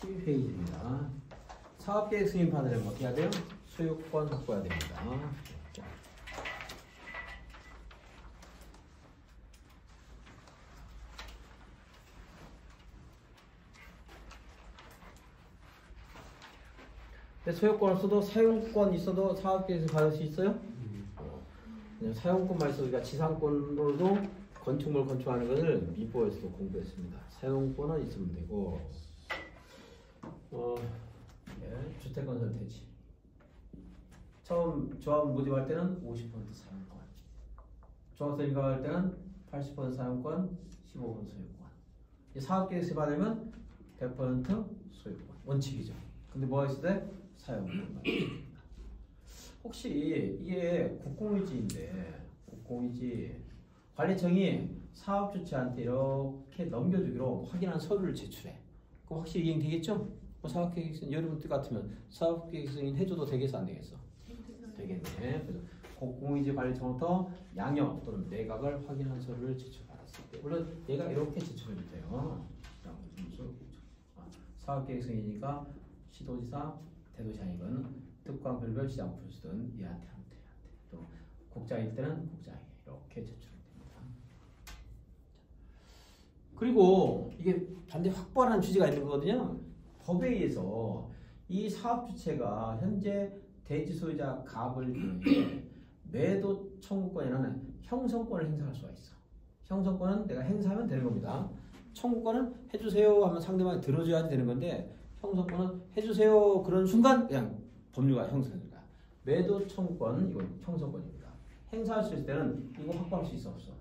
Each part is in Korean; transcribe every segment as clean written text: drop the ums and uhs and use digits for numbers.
12페이지입니다. 사업계획 승인 받으려면 어떻게 해야 돼요? 소유권 확보해야 됩니다. 근데 소유권 없어도 사용권 있어도 사업계획에서 받을 수 있어요? 그냥 사용권만 있어도 우리가 지상권으로도 건축물 건축하는 것을 미보에서도 공부했습니다. 사용권은 있으면 되고 주택건설 대지 처음 조합 모집할 때는 50% 사용권, 조합서 인가할 때는 80% 사용권, 15% 소유권. 사업계획서 받으면 100% 소유권 원칙이죠. 근데 뭐가 있을 때? 사용권. 혹시 이게 국공유지인데 국공유지 관리청이 사업주체한테 이렇게 넘겨주기로 확인한 서류를 제출해. 그럼 확실히 이행되겠죠? 사업계획서 여러분 같으면 사업계획서 해줘도 되겠어 안 되겠어? 되겠네. 그래서 국공유지 관리청부터 양형 또는 내각을 확인한 서류를 제출받았을 때 물론 얘가 이렇게 제출해도 돼요. 사업계획서이니까 시도지사, 대도시장이건 특광별별 시장 풀수든 얘한테 하면 돼. 또 국장일 때는 국장에게 이렇게 제출됩니다. 그리고 이게 반대 확보하는 취지가 있는 거거든요. 법에 의해서 이 사업 주체가 현재 대지 소유자 갑을 위해 매도 청구권이라는 형성권을 행사할 수가 있어. 형성권은 내가 행사하면 되는 겁니다. 청구권은 해주세요 하면 상대방이 들어줘야 되는 건데 형성권은 해주세요 그런 순간 그냥 법률가 형성입니다. 매도 청구권 이건 형성권입니다. 행사할 수 있을 때는 이거 확보할 수 있어 없어?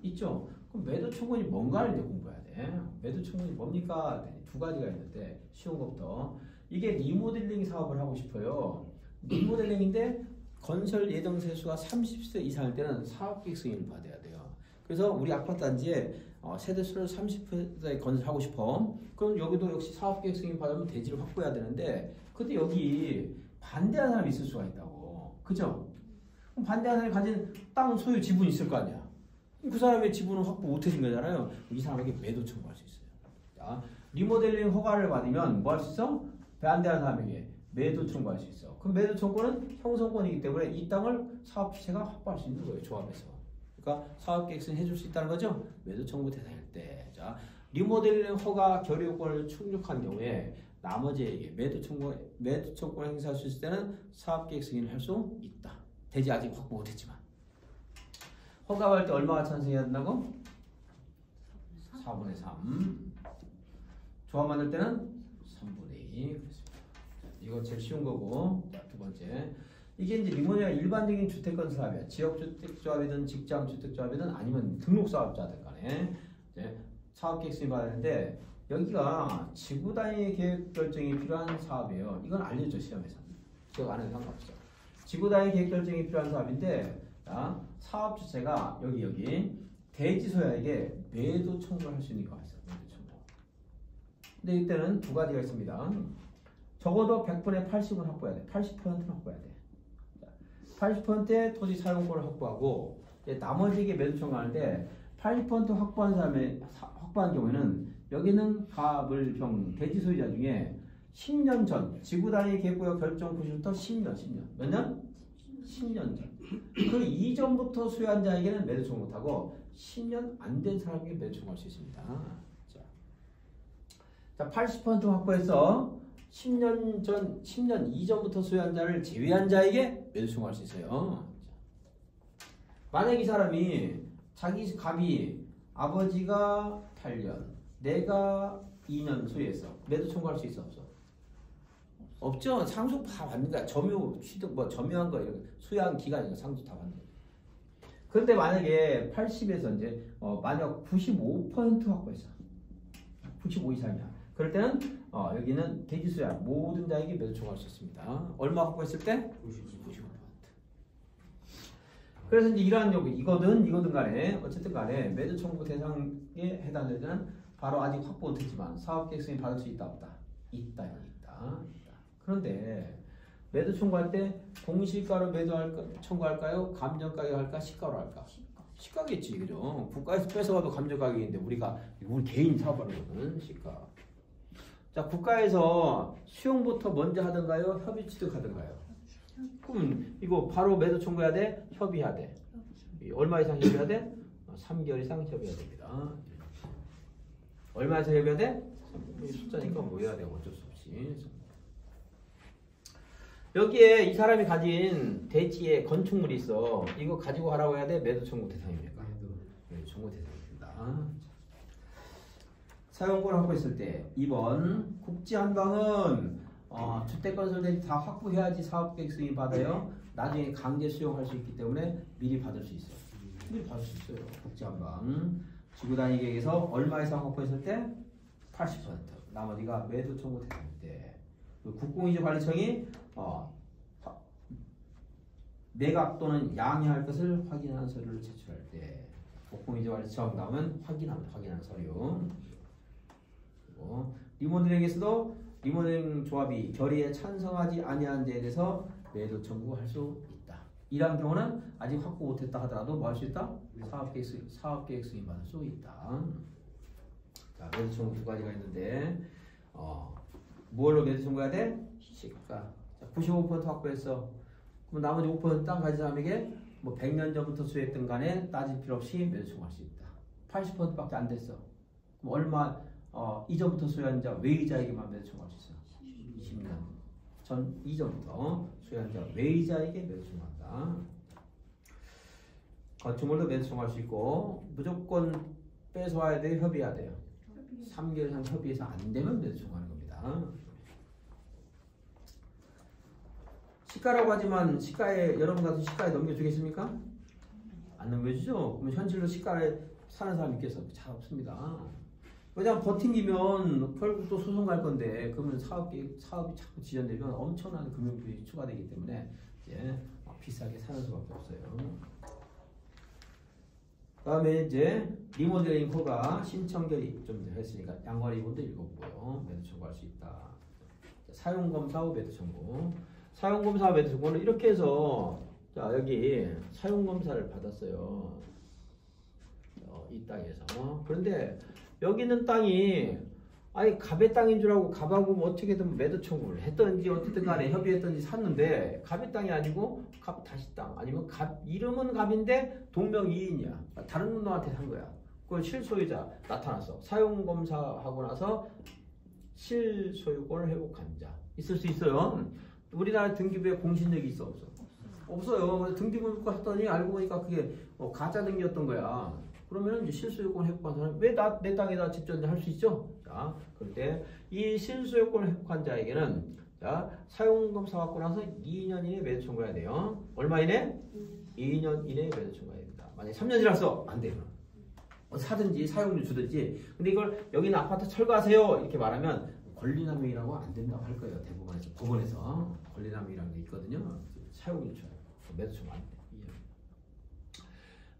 있죠. 그럼 매도 청구권이 뭔가를 이제 공부해야 돼. 매도 청구권이 뭡니까? 두 가지가 있는데 쉬운 것부터 이게 리모델링 사업을 하고 싶어요. 리모델링인데 건설 예정 세수가 30세 이상일 때는 사업계획 승인을 받아야 돼요. 그래서 우리 아파트 단지에 세대수를 30세에 건설하고 싶어. 그럼 여기도 역시 사업계획 승인 받으면 대지를 확보해야 되는데 근데 여기 반대하는 사람이 있을 수가 있다고. 그죠? 그럼 반대하는 사람이 가진 땅 소유 지분이 있을 거 아니야. 그 사람의 지분은 확보 못 해준 거잖아요. 이 사람에게 매도 청구할 수 있어요. 자, 리모델링 허가를 받으면 뭐 할 수 있어? 반대하는 사람에게 매도 청구할 수 있어. 그럼 매도 청구는 형성권이기 때문에 이 땅을 사업주체가 확보할 수 있는 거예요. 조합에서. 그러니까 사업계획서 해줄 수 있다는 거죠. 매도 청구 대상일 때. 자, 리모델링 허가 결의 요건을 충족한 경우에 나머지에게 매도 청구를 행사할 수 있을 때는 사업계획 승인을 할 수 있다. 대지 아직 확보 못했지만. 허가할 때 얼마가 찬성해야 된다고? 4분의 3. 조합 만들 때는 3분의 2. 그렇습니다. 이거 제일 쉬운 거고. 자, 두 번째. 이게 이제 리모델링 일반적인 주택건설 사업이야. 지역주택조합이든 직장주택조합이든 아니면 등록사업자들 간에 이제 사업계획 승인 받았는데 여기가 지구 단위 계획 결정이 필요한 사업이에요. 이건 알려줘 시험에서. 기억 안 해도 상관없어. 지구 단위 계획 결정이 필요한 사업인데 자, 사업 주체가 여기 대지 소유자에게 매도 청구를 할 수 있는 경우가 있어요. 매도 청구. 근데 이때는 두 가지가 있습니다. 적어도 100분의 80은 확보해야 돼. 80%는 확보해야 돼. 80%의 토지 사용권을 확보하고 나머지에게 매도 청구하는데 80% 확보한 사람의 확보한 경우에는 여기는 가물병 대지 소유자 중에 10년 전 지구 단위 계획구역 결정 부시부터 10년 몇 년? 10년 전. 그 이전부터 소유한 자에게는 매도 청구 못하고 10년 안 된 사람에게 매도 청구할 수 있습니다. 자, 80% 확보해서 10년 전, 10년 이전부터 소유한 자를 제외한 자에게 매도 청구할 수 있어요. 만약 이 사람이 자기 갑이 아버지가 8년, 내가 2년 소유했어. 매도 청구할 수 있어 없어? 없죠. 상속 다 받는 거야. 점유, 취득, 뭐 점유한 거 이렇게 소유한 기간이니까 상속 다 받는 거야. 그런데 만약에 80에서 이제 만약 95% 확보했어. 95 이상이야. 그럴 때는 여기는 대지 소유자 모든 자에게 매도 청구할 수 있습니다. 얼마 확보했을 때? 95%. 그래서 이제 이러한 이거든 간에 어쨌든 간에 매도 청구 대상에 해당되는 자는 바로 아직 확보 못했지만 사업계획 승인 받을 수 있다 없다? 있다. 그런데 매도 청구할 때 공시가로 청구할까요? 감정가격 할까? 시가로 할까? 시가겠지, 그죠? 국가에서 뺏어가도 감정가격인데 우리 개인 사업하는 거는 시가. 자, 국가에서 수용부터 먼저 하던가요? 협의 취득하던가요? 그럼 이거 바로 매도 청구해야 돼? 협의해야 돼. 얼마 이상 협의해야 돼? 3개월 이상 협의해야 됩니다. 얼마 이상 협의해야 돼? 숫자니까 뭐 해야 돼? 어쩔 수 없이. 여기에 이 사람이 가진 대지에 건축물이 있어. 이거 가지고 가라고 해야 돼? 매도 청구 대상입니까? 매도 청구 대상입니다. 사용권을 확보했을 때 2번 국지한방은 주택건설대지 다 확보해야지 사업계획 승인 받아요. 나중에 강제 수용할 수 있기 때문에 미리 받을 수 있어요. 미리 받을 수 있어요. 국지한방 지구단위 계획에서 얼마 이상 확보했을 때 80%. 나머지가 매도 청구 대상일 때 국공유지관리청이 매각 또는 양해할 것을 확인하는 서류를 제출할 때 국공유지관리청 나오면 확인하는 서류. 리모델링에서도 리모델링 조합이 결의에 찬성하지 아니한 데에 대해서 매도 청구할 수 있다. 이러한 경우는 아직 확보 못했다 하더라도 뭐 할 수 있다? 사업계획 승인 받을 수 있다. 자, 매도 청구 두 가지가 있는데 뭘로 매도 청구해야 돼? 시가. 자, 95% 확보했어. 그럼 나머지 5% 땅 가진 사람에게 뭐 100년 전부터 소유했던 간에 따질 필요 없이 매도 청구할 수 있다. 80%밖에 안 됐어. 그럼 얼마 이전부터 소유한 자 외의자에게만 매도 청구할 수 있어. 20년 전 이전부터 소유한 자 외의자에게 매도 청구한다. 건축물도 매도 청구할 수 있고 무조건 뺏어와야 돼, 협의해야 돼요. 3개월 이상 협의해서 안 되면 매도 청구하는 겁니다. 시가라고 하지만 시가에 여러분 가서 시가에 넘겨주겠습니까? 안 넘겨주죠. 그럼 현실로 시가에 사는 사람 있겠어? 잘 없습니다. 왜냐면 버팅기면 결국 또 소송 갈 건데 그러면 사업이 자꾸 지연되면 엄청난 금융비용이 추가되기 때문에 이제 비싸게 사는 수밖에 없어요. 그다음에 이제 리모델링 허가 신청결의 좀 했으니까 양관리 부분도 읽어보고요. 매도 청구할 수 있다. 사용검사 후 매도 청구. 사용검사 매도 청구는 이렇게 해서 자 여기 사용검사를 받았어요. 이 땅에서. 그런데 여기 있는 땅이 아니 갑의 땅인 줄 알고 갑하고 뭐 어떻게든 매도 청구를 했던지 어쨌든 간에 협의했던지 샀는데 갑의 땅이 아니고 갑 다시 땅 아니면 갑 이름은 갑인데 동명이인이야. 다른 놈한테 산 거야. 그 실소유자 나타났어. 사용검사하고 나서 실소유권을 회복한 자 있을 수 있어요. 우리나라 등기부에 공신력이 있어 없어? 없어요. 등기부 했더니 알고 보니까 그게 가짜 등기였던 거야. 그러면 이제 실소유권 회복한 사람 왜 내 땅에다 직접 할 수 있죠? 자, 그런데 이 실소유권 회복한 자에게는 자 사용검사 받고 나서 2년 이내 매도 청구해야 돼요. 얼마 이내? 2년 이내 매도 청구해야 됩니다. 만약에 3년 지났어 안 돼요. 사든지 사용료 주든지. 근데 이걸 여기는 아파트 철거하세요 이렇게 말하면 권리남용이라고 안 된다고 할 거예요. 대법원에서 법원에서 권리남용이라는 게 있거든요. 사용료 줘요. 매도 청구 안 돼.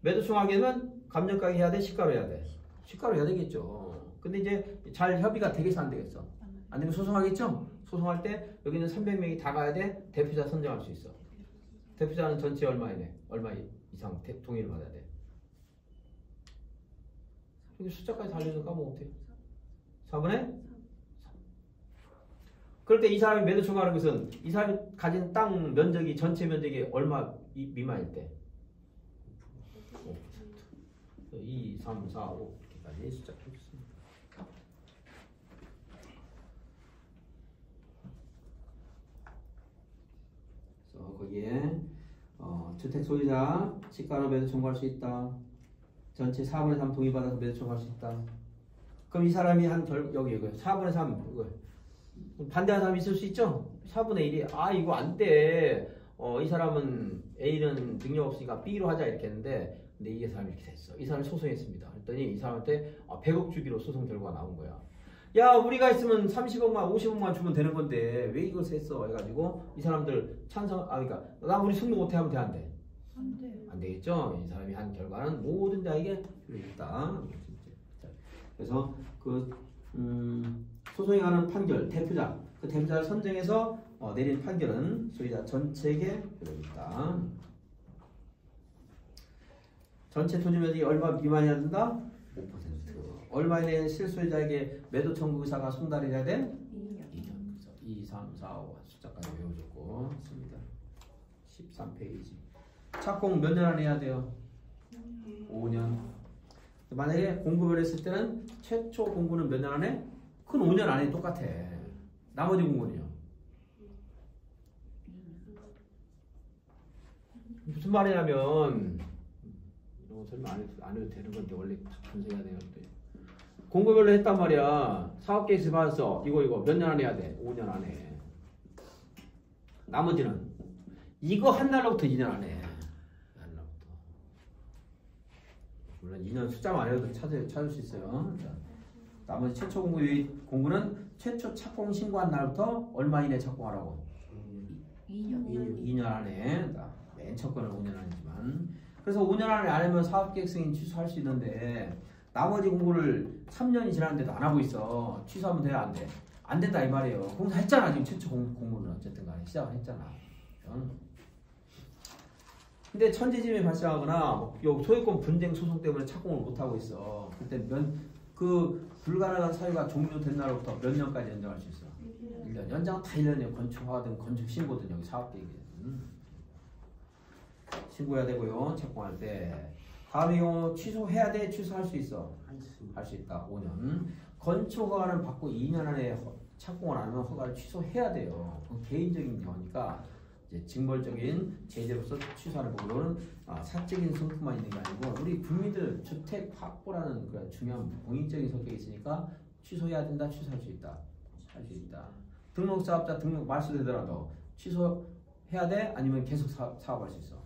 매도 청구하게 되면 감정가액 해야 돼? 시가로 해야 돼? 시가로 해야 되겠죠. 근데 이제 잘 협의가 되겠어? 안 되겠어? 안 되면 소송하겠죠? 소송할 때 여기는 300명이 다 가야 돼? 대표자 선정할 수 있어. 대표자는 전체 얼마 이상 동의를 받아야 돼? 여기 숫자까지 달려서 까먹으면 어때요? 4분의 3. 그럴 때 이 사람이 매도 청구하는 것은 이 사람이 가진 땅 면적이 전체 면적이 얼마 미만일 때? 2, 3, 4, 5 이렇게까지 숫자 펴겠습니다. 그래서 거기에 주택 소유자 시가로 매도 청구할 수 있다. 전체 4분의 3 동의받아서 매도 청구할 수 있다. 그럼 이 사람이 여기 4분의 3 반대하는 사람이 있을 수 있죠? 4분의 1이 이거 안 돼. 이 사람은 A는 능력 없으니까 B로 하자 이렇게 했는데 근데 이 사람이 이렇게 됐어. 이 사람이 소송했습니다. 그랬더니 이 사람한테 100억 주기로 소송 결과가 나온 거야. 야 우리가 있으면 30억만 50억만 주면 되는 건데 왜 이걸 했어 해가지고 이 사람들 그러니까 나 우리 승부 못해 하면 돼 안 돼? 안 돼. 안 되겠죠. 이 사람이 한 결과는 모든 자에게 있다. 그래서 그 소송에 관한 판결 대표자 그 대표자를 선정해서 내린 판결은 소유자 전체에게 있다. 전체 토지 면적이 얼마 미만이어야 된다? 5%. 얼마 이내 실소유자에게 매도 청구 의사가 송달해야 돼? 2, 3, 4, 5 숫자까지 외워줬고 씁니다. 13페이지. 착공 몇 년 안에 해야 돼요? 5년. 만약에 공부를 했을 때는 최초 공부는 몇 년 안에? 그건 5년 안에 똑같아. 나머지 공부는요? 무슨 말이냐면 이거 설명 안 해도 되는 건데 원래 분석해야 되는데 공부별로 했단 말이야. 사업 계획서 받았어. 이거 몇 년 안에 해야 돼? 5년 안에. 나머지는 이거 한 날로부터 2년 안에. 한 날부터. 물론 2년 숫자만 안 해도 찾을 수 있어요. 자, 나머지 최초 공부는 최초 착공 신고한 날부터 얼마 이내 착공하라고? 2년 안에. 맨 첫 거는 5년 안이지만. 그래서 5년 안에 안 하면 사업계획 승인 취소할 수 있는데 나머지 공부를 3년이 지났는데도 안 하고 있어. 취소하면 돼야 안 돼? 안 된다 이 말이에요. 공부했잖아 지금 최초 공부는 어쨌든 간에 시작을 했잖아. 근데 천재지변이 발생하거나 소유권 분쟁 소송 때문에 착공을 못 하고 있어. 그때 그 불가능한 사유가 종료된 날부터 몇 년까지 연장할 수 있어? 1년. 연장 다 1년이에요. 건축 허가든 건축 신고든 여기 사업계획이. 신고해야 되고요. 착공할 때. 다음의 경우 취소해야 돼? 취소할 수 있어? 할 수 있다. 5년. 건축 허가는 받고 2년 안에 착공을 안 하면 허가를 취소해야 돼요. 개인적인 경우니까 이제 징벌적인 제재로서 취소하는 부분은 사적인 성품만 있는 게 아니고 우리 국민들 주택 확보라는 그런 중요한 공익적인 성격이 있으니까 취소해야 된다. 취소할 수 있다. 할 수 있다. 등록사업자 등록 말소되더라도 취소해야 돼? 아니면 계속 사업할 수 있어?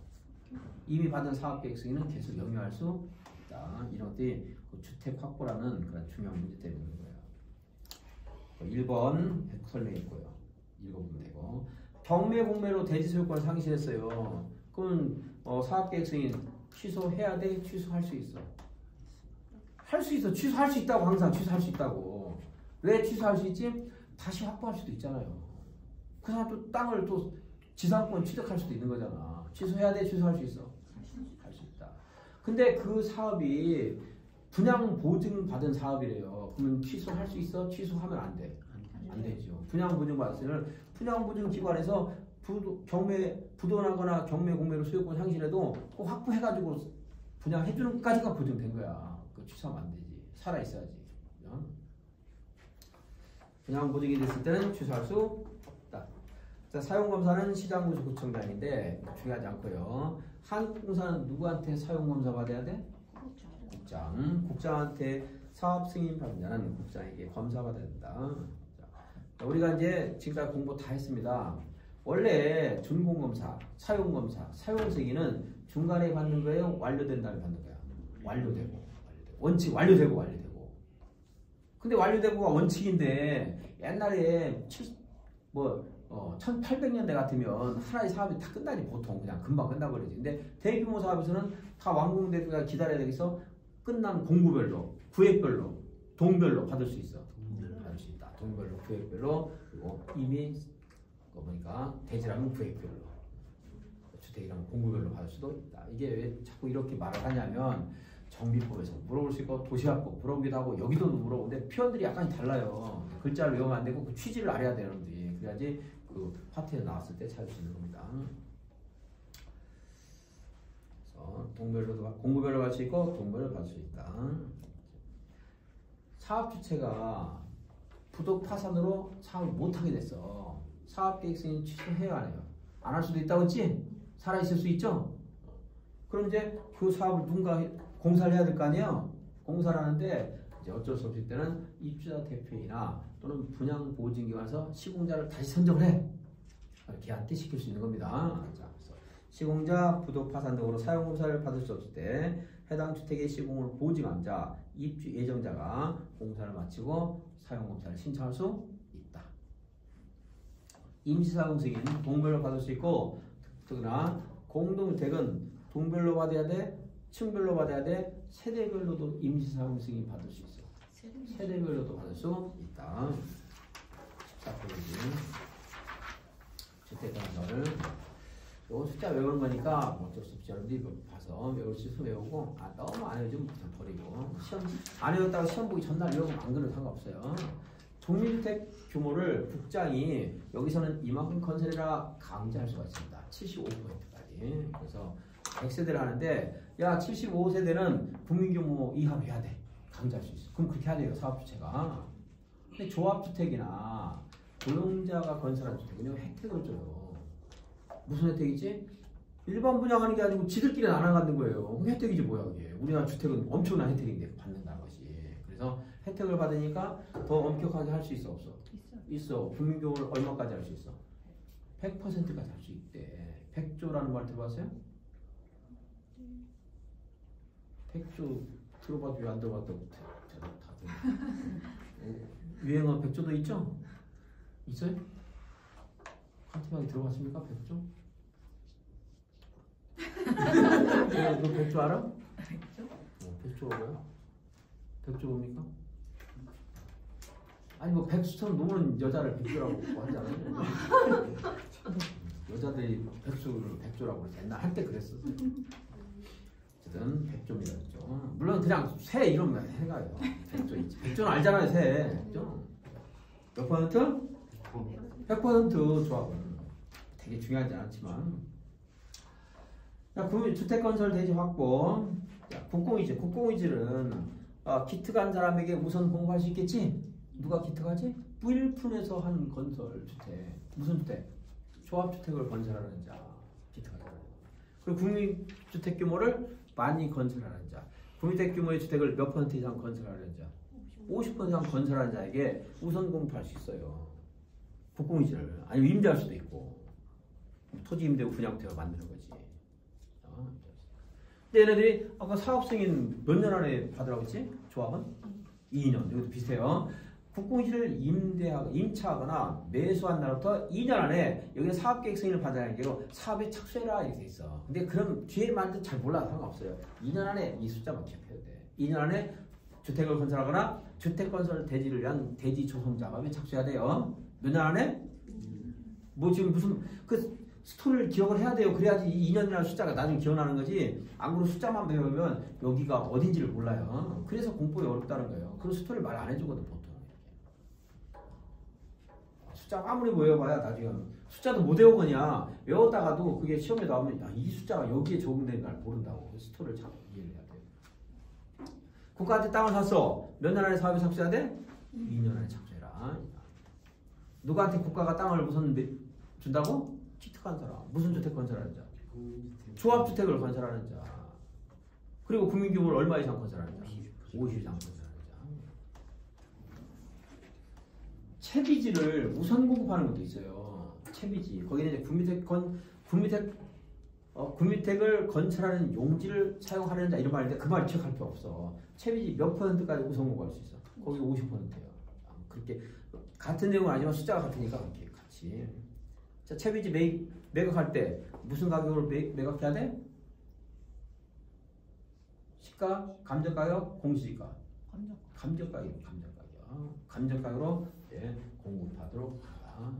이미 받은 사업계획 승인은 계속 영유할 수 있다. 이런 것들이 그 주택 확보라는 그런 중요한 문제 때문에 있는 거예요. 1번 설명했고요. 읽어보면 되고 경매 공매로 대지 소유권을 상실했어요. 그럼 사업계획 승인 취소해야 돼? 취소할 수 있어? 할 수 있어. 취소할 수 있다고. 항상 취소할 수 있다고. 왜 취소할 수 있지? 다시 확보할 수도 있잖아요. 그 사람 또 땅을 또 지상권 취득할 수도 있는 거잖아. 취소해야 돼? 취소할 수 있어? 할 수 있다. 근데 그 사업이 분양 보증 받은 사업이래요. 그러면 취소할 수 있어? 취소하면 안 돼. 안 되죠. 분양 보증 받았으면 분양 보증 기관에서 부도나거나 경매 공매로 소유권 상실해도 꼭 확보해가지고 분양해주는 것까지가 보증된 거야. 그 취소하면 안 되지. 살아 있어야지. 분양 보증이 됐을 때는 취소할 수 없다. 자, 사용검사는 시장군수구청장인데 중요하지 않고요. 한국공사는 누구한테 사용검사 받아야 돼? 국장. 국장한테 사업 승인 받은 자는 국장에게 검사 받아야 된다. 자, 우리가 이제 지금까지 공부 다 했습니다. 원래 준공검사, 사용검사, 사용승인은 중간에 받는 거예요? 완료된 다음에 받는 거야? 완료되고. 원칙 완료되고. 근데 완료되고가 원칙인데 옛날에 1800년대 같으면 하나의 사업이 다 끝나니 보통 그냥 금방 끝나버리지. 근데 대규모 사업에서는 다 완공되기가 기다려야 되겠어. 끝난 공구별로, 구획별로, 동별로 받을 수 있어. 받을 수 있다. 동별로, 구획별로. 그리고 이미 보니까 대지라면 구획별로, 주택이라면 공구별로 받을 수도 있다. 이게 왜 자꾸 이렇게 말을 하냐면 정비법에서 물어볼 수 있고 도시화법 물어보기도 하고 여기도 물어보는데 표현들이 약간 달라요. 글자를 외우면 안 되고 그 취지를 알아야 되는데 그래야지 그 파트에 나왔을 때 찾을 수 있는 겁니다. 그래서 동별로도 공구별로 받을 수 있고 동별로 받을 수 있다. 사업 주체가 부도 파산으로 사업을 못하게 됐어. 사업계획 승인 취소해야 안 해요? 안 할 수도 있다고 했지? 살아있을 수 있죠? 그럼 이제 그 사업을 누군가 공사를 해야 될 거 아니에요? 공사를 하는데 이제 어쩔 수 없을 때는 입주자 대표이나 또는 분양 보증기관에서 시공자를 다시 선정을 해. 걔한테 시킬 수 있는 겁니다. 자, 그래서 시공자, 부도 파산 등으로 사용 공사를 받을 수 없을 때 해당 주택의 시공을 보증한 자, 입주 예정자가 공사를 마치고 사용 공사를 신청할 수 있다. 임시사용 승인 동별로 받을 수 있고 특히나 공동주택은 동별로 받아야 돼, 층별로 받아야 돼, 세대별로도 임시사용 승인 받을 수 있어. 세대별로도 받을 수 있다. 14페이지 주택건설 요 숫자 외우는 거니까 어쩔 수 없이 여러분들이 봐서 외울 수 있으면 외우고 너무 안 외우면 그냥 버리고 시험 안 외웠다가 시험 보기 전날 외우면 안 그래도 상관없어요. 독립주택 규모를 국장이 여기서는 이만큼 건설해라 강제할 수가 있습니다. 75%까지. 그래서 100세대를 하는데 야 75세대는 국민규모 이하로 해야 돼. 강제할 수 있어. 그럼 그렇게 해야 돼요. 사업주체가. 근데 조합주택이나 고용자가 건설한 주택은 혜택을 줘요. 무슨 혜택이지? 일반 분양하는 게 아니고 지들끼리 나눠가는 거예요. 그럼 혜택이지 뭐야 그게. 우리나라 주택은 엄청난 혜택인데 받는다는 것이. 그래서 혜택을 받으니까 더 엄격하게 할 수 있어 없어? 있어. 국민교육을 얼마까지 할 수 있어? 100%까지 할 수 있대. 100조라는 말 들어봤어요? 100조 들어봐도 왜 안 들어봤다고 다들. 유행어 100조도 있죠? 있어요? 카티방에 들어봤습니까? 100조? 너 100조 알아? 100조가 뭐야? 100조 뭡니까? 아니 뭐 백수처럼 노는 여자를 백조라고 하잖아요. 여자들이 백수를 백조라고 그러지. 옛날 한때 그랬어. 어쨌든 백조입니다. 백조. 물론 그냥 새 이름만 해가요. 백조 있지. 백조는 알잖아요. 새. 백조. 몇 퍼센트? 100% 조합은 되게 중요하지 않지만. 주택건설 대지 확보. 국공유지. 국공유지는 기트 간 사람에게 우선 공급할 수 있겠지? 누가 기트 가지? 부일푼에서 한 건설 주택. 무슨 주택? 조합주택을 건설하는 자. 기트 가자. 그리고 국민주택 규모를 많이 건설하는 자. 국민주택 규모의 주택을 몇 퍼센트 이상 건설하는 자. 50% 이상 건설하는 자에게 우선 공급할 수 있어요. 국공유지를. 아니면 임대할 수도 있고. 토지 임대고 분양택을 만드는 거지. 근데 얘네들이 아까 사업 승인 몇 년 안에 받으라고 했지? 조합은? 2년. 여기도 비슷해요. 국공유지를 임차하거나 매수한 날부터 2년 안에 여기는 사업계획 승인을 받아야 하기로 사업에 착수해라 이렇게 돼 있어. 근데 그럼 뒤에 말도 잘 몰라. 상관없어요. 2년 안에 이 숫자만 기억해야 돼. 2년 안에 주택을 건설하거나 주택건설 대지를 위한 대지 조성 작업에 착수해야 돼요. 몇 년 안에? 뭐 지금 무슨 그 스토리를 기억을 해야 돼요. 그래야지 2년이라는 숫자가 나중에 기억나는 거지. 안 그러고 숫자만 배우면 여기가 어딘지를 몰라요. 그래서 공부가 어렵다는 거예요. 그런 스토리를 말 안 해주거든 보통. 숫자 아무리 외워봐야 나중에 숫자도 못 외우거냐. 외웠다가도 그게 시험에 나오면 야, 이 숫자가 여기에 적용된 걸 모른다고. 스토리를 잘 이해를 해야 돼요. 국가한테 땅을 샀어. 몇 년 안에 사업에 착수해야 돼? 2년 안에 착수해라. 누구한테 국가가 땅을 우선 준다고? 기특한 사람. 무슨 주택 건설하는 자? 조합주택을 건설하는 자. 그리고 국민규모를 얼마 이상 건설하는 자? 50 이상 건설하는 자. 채비지를 우선 공급하는 것도 있어요. 채비지. 거기는 이제 국민택을 건설하는 용지를 사용하는 자 이런 말인데 그 말 기억할 필요 없어. 채비지 몇 퍼센트까지 우선 공급할 수 있어? 거기 50%예요. 그렇게 같은 내용은 아니지만 숫자가 같으니까 그렇게 같이. 자, 채비지 매각할 때 무슨 가격으로 매각해야 돼? 시가, 감정가격, 공시지가. 감정가격. 감정가격으로 공급하도록 하라.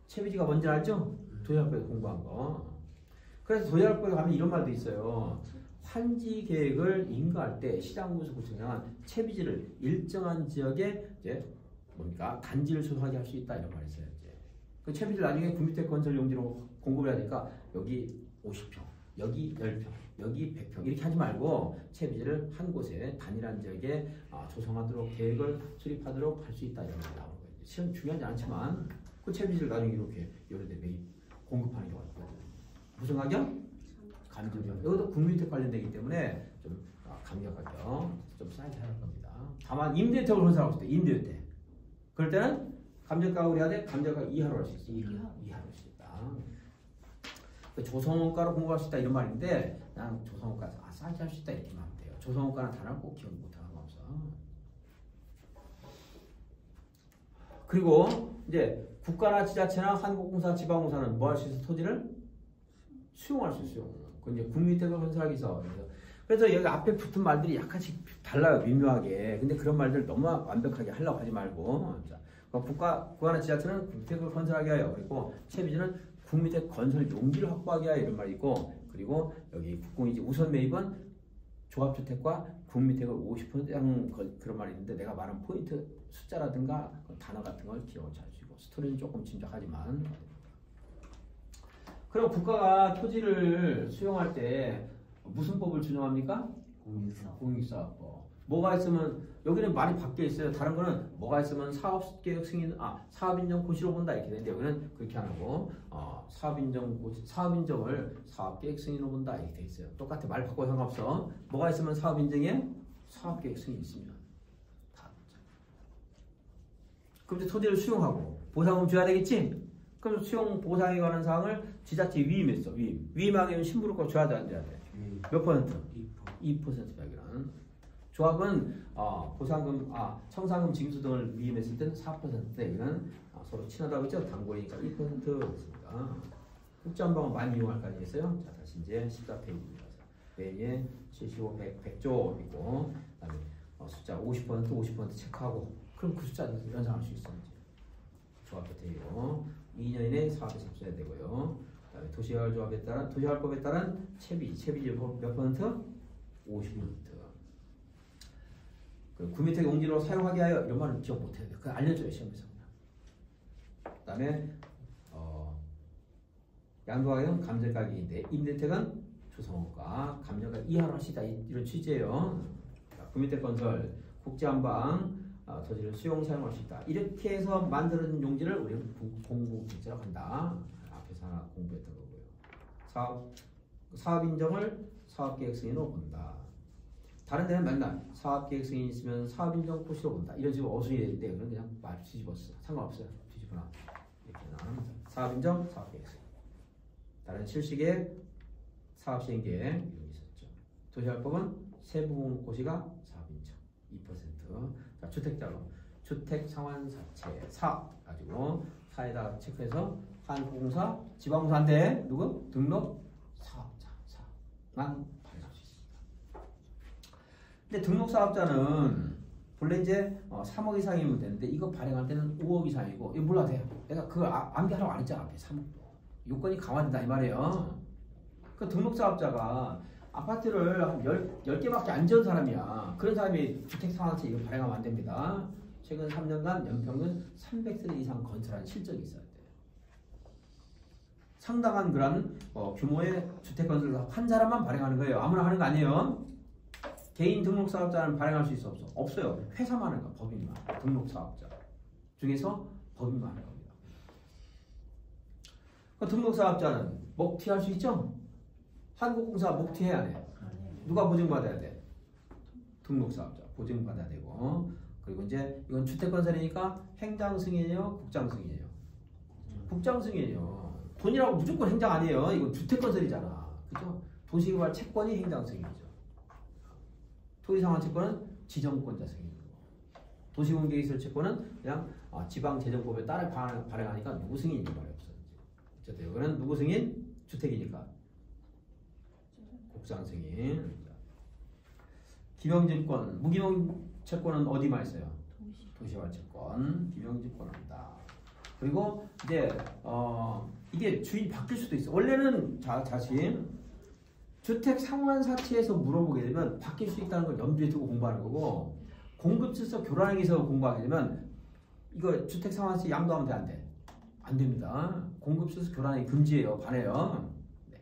채비지가 뭔지 알죠? 도시활법에 공부한 거. 그래서 도시활법에 가면 이런 말도 있어요. 환지 계획을 인가할 때 시장군수구청장은 채비지를 일정한 지역에 이제 뭡니까 단지를 소유하게 할 수 있다 이런 말이 있어요. 그 채비지를 나중에 국민주택 건설 용지로 공급을 하니까 여기 50평, 여기 10평, 여기 100평 이렇게 하지 말고 채비지를 한 곳에 단일한 지역에 조성하도록 계획을 수립하도록 할 수 있다 이런 말이 나오는 거예요. 시험 중요하지 않지만 그 채비지를 나중에 이렇게 여러 대 매입 공급하는 경우가 있거든요. 무슨 가격? 감정가격. 이것도 국민주택 관련되기 때문에 좀 감정가격 좀 싸게 할 겁니다. 다만 임대주택을 건설하고 있을 때 임대주택 그럴 때는 감정가격을 해야 돼? 감정가격 이하로 할 수 있어. 이하로 할 수 있다. 조성원가로 공부할 수 있다 이런 말인데 그냥 조성원가 싸게 할 수 있다 이렇게만 하면 돼요. 조성원가는 단어를 꼭 기억 못하는 거 없어. 그리고 이제 국가나 지자체나 한국공사, 지방공사는 뭐 할 수 있어? 토지를 수용할 수 있어요. 그 이제 국민주택을 건설하기 위해서. 그래서 여기 앞에 붙은 말들이 약간씩 달라요. 미묘하게. 근데 그런 말들 너무 완벽하게 하려고 하지 말고. 국가나 지자체는 국민주택을 건설하게 하여 그리고 채비지는 국민주택 건설 용지를 확보하게 하여 이런 말이 있고 그리고 여기 국공유지 우선 매입은 조합주택과 국민주택을 50% 그런 말이 있는데 내가 말한 포인트 숫자라든가 단어 같은 걸 기억을 잘 주고 스토리는 조금 짐작하지만 그럼 국가가 토지를 수용할 때 무슨 법을 준용합니까? 공익사업법. 뭐가 있으면 여기는 말이 바뀌어 있어요. 다른 거는 뭐가 있으면 사업계획 승인 사업인정 고시로 본다 이렇게 되는데 여기는 그렇게 안 하고 사업인정을 사업계획 승인으로 본다 이렇게 돼 있어요. 똑같아. 말 바꿔 상관없어. 뭐가 있으면 사업인정에 사업계획 승인 있으면 다. 그럼 이제 토지를 수용하고 보상금 줘야 되겠지? 그럼 수용 보상에 관한 사항을 지자체 위임했어. 위임하게 되면 신부를 줘야 돼 안 줘야 돼? 몇 퍼센트? 2%면 조합은 보상금, 청산금 징수 등을 위임했을 때는 4%대 여기는 서로 친하다고 했죠. 단골이니까 1%였습니다. 국제한방은 많이 이용할 거 아니겠어요? 자, 다시 이제 14페이지입니다. 매일 75, 100조이고 그다음에 숫자 50% 체크하고 그럼 그 숫자 연상할 수 있어. 이제. 조합도 되고 2년 이내 사업에 접수해야 되고요. 그다음에 도시개발조합에 따른 도시개발법에 따른 채비 몇 퍼센트? 50%. 그 구매택 용지로 사용하게 하여 이런 말은 기억 못해야 돼. 그거 알려줘요 시험에서. 그다음에 양도하여는 감정가격인데 임대택은 조성업과 감정가격 이하로 하시다 이런 취지예요. 구매택 건설 국제한방 토지를 수용 사용할 수 있다. 이렇게 해서 만드는 용지를 우리는 공부국제라고 한다. 앞에서 하나 공부했던 거고요. 사업 인정을 사업계획 승인으로 본다. 다른 데는 맨날 사업계획 승인 있으면 사업인정 고시로 본다. 이런 식으로 어순이 되는데 그건 그냥 말 뒤집었어. 상관없어요. 뒤집어놔. 이렇게 나옵니다. 사업인정, 사업계획 승인. 다른 실시계획, 사업시행계획 이런 게 있었죠. 도시개발법은 세부목록 고시가 사업인정 2%. 자, 주택자로 주택상환사채 가지고 사에다 체크해서 한국공사, 지방공사인데 누구? 등록 사업자만 발행할 수 있습니다. 근데 등록 사업자는 본래 이제 3억 이상이면 되는데 이거 발행할 때는 5억 이상이고 이거 몰라도 돼요. 내가 그거 암기하라고 안 했잖아. 앞에 3억도. 요건이 강화된다 이 말이에요. 그 등록 사업자가 아파트를 한 10개밖에 안 지은 사람이야. 그런 사람이 주택상환세 이거 발행하면 안 됩니다. 최근 3년간 연평균 300세대 이상 건설한 실적이 있어야 돼요. 상당한 그런 규모의 주택 건설을 한 사람만 발행하는 거예요. 아무나 하는 거 아니에요. 개인 등록 사업자는 발행할 수 있어 없어? 없어요. 회사만 하는 거 법인만. 등록 사업자 중에서 법인만 하는 겁니다. 그 등록 사업자는 먹튀할 수 있죠? 한국공사 먹튀해야 돼. 누가 보증받아야 돼? 등록사업자 보증받아야 되고 그리고 이제 이건 주택건설이니까 행장승인이에요? 국장승인이에요? 국장승인이에요. 돈이라고 무조건 행장 아니에요. 이건 주택건설이잖아. 그죠? 도시개발 채권이 행장승인이죠. 토지상환채권은 지정권자 승인이고 도시공개시설 채권은 그냥 지방재정법에 따라 발행하니까 누구 승인이 말이 없어요. 어쨌든 이거는 누구 승인? 주택이니까 국장 승인. 기명증권, 무기명 채권은 어디만 있어요? 도시개발 채권, 기명증권 한다. 그리고 이제 이게 주인이 바뀔 수도 있어. 원래는 자신 주택 상환사채에서 물어보게 되면 바뀔 수 있다는 걸 염두에 두고 공부하는 거고 공급질서 교란행위에서 공부하게 되면 이거 주택 상환세 양도하면 돼 안 돼? 안 됩니다. 공급질서 교란행위 금지예요. 반해요. 네.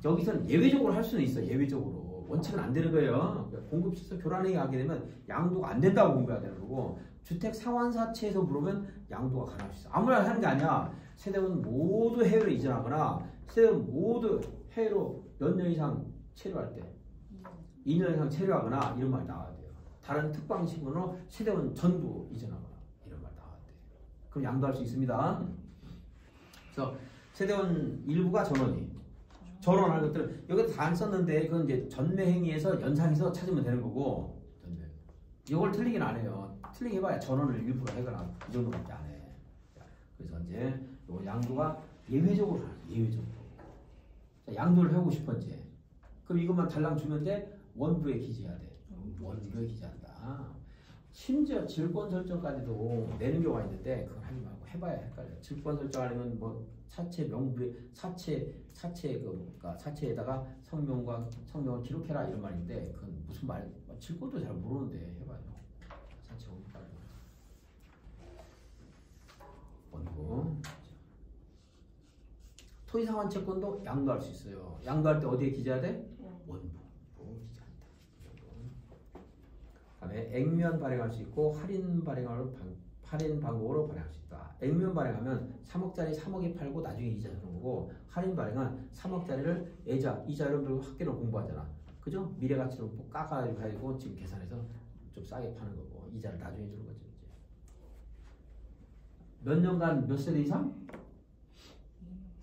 여기서는 예외적으로 할 수는 있어. 예외적으로. 원칙은 안 되는 거예요. 공급질서 교란행위 하게 되면 양도가 안 된다고 공부해야 되는 거고 주택 상환사채에서 물으면 양도가 가능할 수 있어. 아무나 하는 게 아니야. 세대원 모두 해외로 이전하거나 세대원 모두 해외로 몇 년 이상 체류할 때 2년 이상 체류하거나 이런 말이 나와야 돼요. 다른 특방식으로 세대원 전부 이전하거나 이런 말 나와야 돼요. 그럼 양도할 수 있습니다. 그래서 세대원 일부가 전원하는 것들은 여기 다 안 썼는데 그건 이제 전매행위에서 연상해서 찾으면 되는 거고 이걸 틀리긴 안 해요. 틀리게 해봐야 전원을 일부러 하거나 이 정도밖에 안 해. 그래서 이제 요 양도가 예외적으로 하는 거예요. 예외적으로. 자, 양도를 하고 싶어 이제. 그럼 이것만 달랑 주면 돼? 원부에 기재해야 돼. 원부에 기재한다. 심지어 질권 설정까지도 내는 경우가 있는데 그건 하지 말고 해봐야 헷갈려. 질권 설정하려면 뭐 사채 명부에 그러니까 사채에다가 성명을 기록해라 이런 말인데 그건 무슨 말? 질권도 잘 모르는데 해봐요. 사채 어디까지? 토지상환 채권도 양도할 수 있어요. 양도할 때 어디에 기재해야 돼? 원부 기재한다. 그다음에 액면 발행할 수 있고 할인 방법으로 발행할 수 있다. 액면 발행하면 3억짜리 3억에 팔고 나중에 이자 주는 거고, 할인 발행은 3억짜리를 이자 여러분들 학교를 공부하잖아. 그죠? 미래 가치로 깎아가지고 지금 계산해서 좀 싸게 파는 거고, 이자를 나중에 주는 거지. 이제. 몇 년간 몇 세대 이상?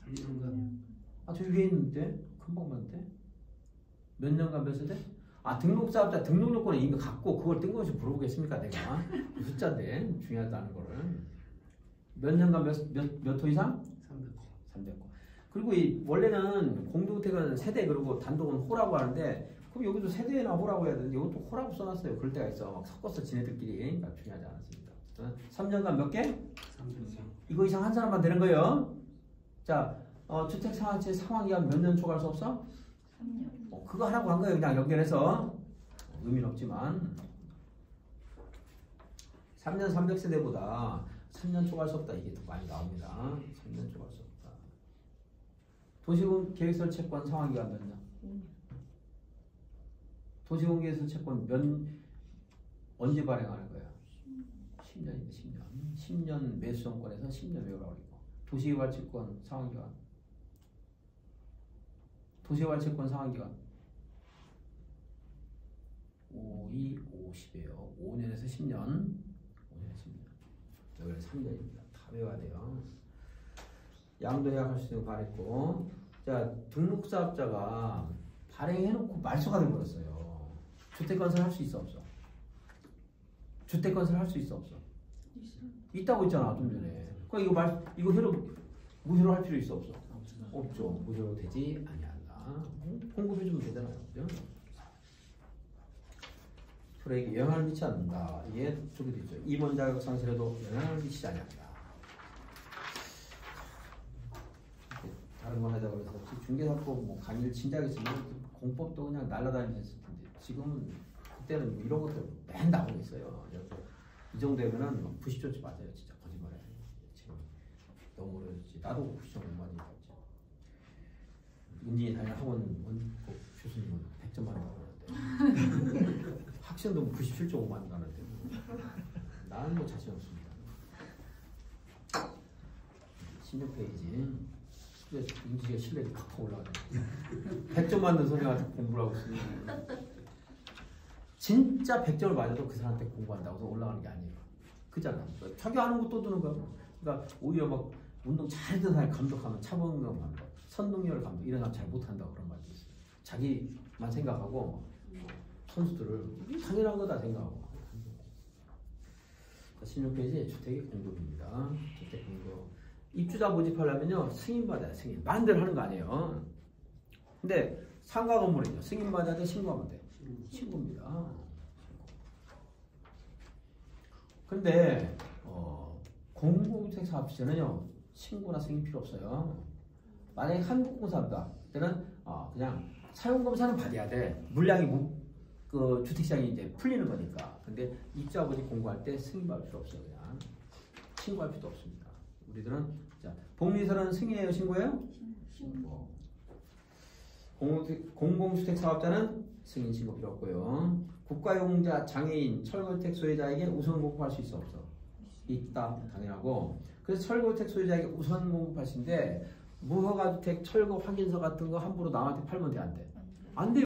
1년간. 아, 저 위에 있는데? 금방 봤는데? 몇 년간 몇 세대? 아, 등록사업자 등록 요건을 이미 갖고 그걸 뜬금없이 물어보겠습니까, 내가? 숫자인데 중요하다는 거를. 몇 년간 몇 호 이상? 300호. 300호. 그리고 이 원래는 공동주택은 세대 그리고 단독은 호라고 하는데, 그럼 여기도 세대나 호라고 해야 되는데 이것도 호라고 써놨어요. 그럴 때가 있어. 막 섞어서 지네들끼리. 그러니까 중요하지 않았습니다. 3년간 몇 개? 300호. 이거 이상 한 사람만 되는 거예요. 자, 주택상환채 상환기간 몇 년 초과할 수 없어? 3년. 그거 하라고 한 거예요. 그냥 연결해서. 의미는 없지만 3년 300세대보다 3년 초과할 수 없다. 이게 더 많이 나옵니다. 3년 초과할 수 없다. 도시공 계획설 채권 상환기간 몇 년? 5년. 도시공 계획설 채권 언제 발행하는 거야? 10년인데 10년. 10년 매수정권에서 10년 외우라고 그러고. 도시개발 채권 상환기간. 도시개발 채권 상환기간 5, 2, 50이에요. 5년에서 10년. 5년에서 10년. 여기는 3년입니다. 다 외워야 돼요. 양도 예약할 수 있는 거 발했고. 자, 등록사업자가 발행해놓고 말소가 돼버렸어요. 주택건설 할 수 있어 없어? 주택건설 할 수 있어 없어? 있다고 했잖아 좀 전에. 그러니까 이거 무효로 할 필요 있어 없어? 없죠. 무효로 되지 아니한다. 공급해주면 되잖아요. 그죠? 소액에 영향을 미치지 않는다. 이게 저기 되죠. 임원 자격 상실에도 영향을 미치지 않는다. 다른 거 하자고 해서 중개사법 뭐 강의를 진작에 했으면 공법도 그냥 날라다니면서 했을 텐데 지금은 그때는 뭐 이런 것들 맨 나오고 있어요. 그래서 이 정도면은 부시조치 맞아요. 진짜 거짓말해. 지금 너무 어려웠지. 나도 부시조 못 많이 했지. 은진이 다니는 학원 교수님은 100점 받는다고 그러는데 학생도 97.5만 가는데 나는 뭐 자신 없습니다. 16페이지. 인지가 실력이 팍 올라가네. 100점 맞는 선생님한테 공부를 하고 있으니 진짜 100점을 맞아도 그 사람한테 공부한다고 해서 올라가는 게 아니에요. 그잖아. 자기 아는 것도 드는 거야. 그러니까 오히려 막 운동 잘하는 사람이 감독하면 차범근 감독, 선동열 감독 이런 사람 잘 못한다고 그런 말도 있어요. 자기만 생각하고 선수들을 당연한 거다 생각하고. 16페이지 주택의 공급입니다. 주택 공급. 입주자 모집하려면요 승인받아야 승인. 마음대로 하는 거 아니에요. 근데 상가 건물이죠. 승인받아야 돼, 신고하면 돼. 신고입니다. 근데 공공주택 사업 시에는요 신고나 승인 필요 없어요. 만약에 한국공사입니다. 그때는 그냥 사용검사는 받아야 돼. 물량이 그 주택시장이 이제 풀리는 거니까. 근데 입주자 모집 공고할 때 승인받을 필요 없어요. 그냥 신고할 필요도 없습니다. 우리들은 자 복리설은 승인해요, 신고해요? 신고. 공공주택 사업자는 승인 신고 필요 없고요. 국가용자, 장애인, 철거주택 소유자에게 우선 공급할 수 있어 없어? 있다, 당연하고. 그래서 철거주택 소유자에게 우선 공급할 수 있는데 무허가주택 철거 확인서 같은 거 함부로 남한테 팔면 돼, 안 돼? 안 돼요.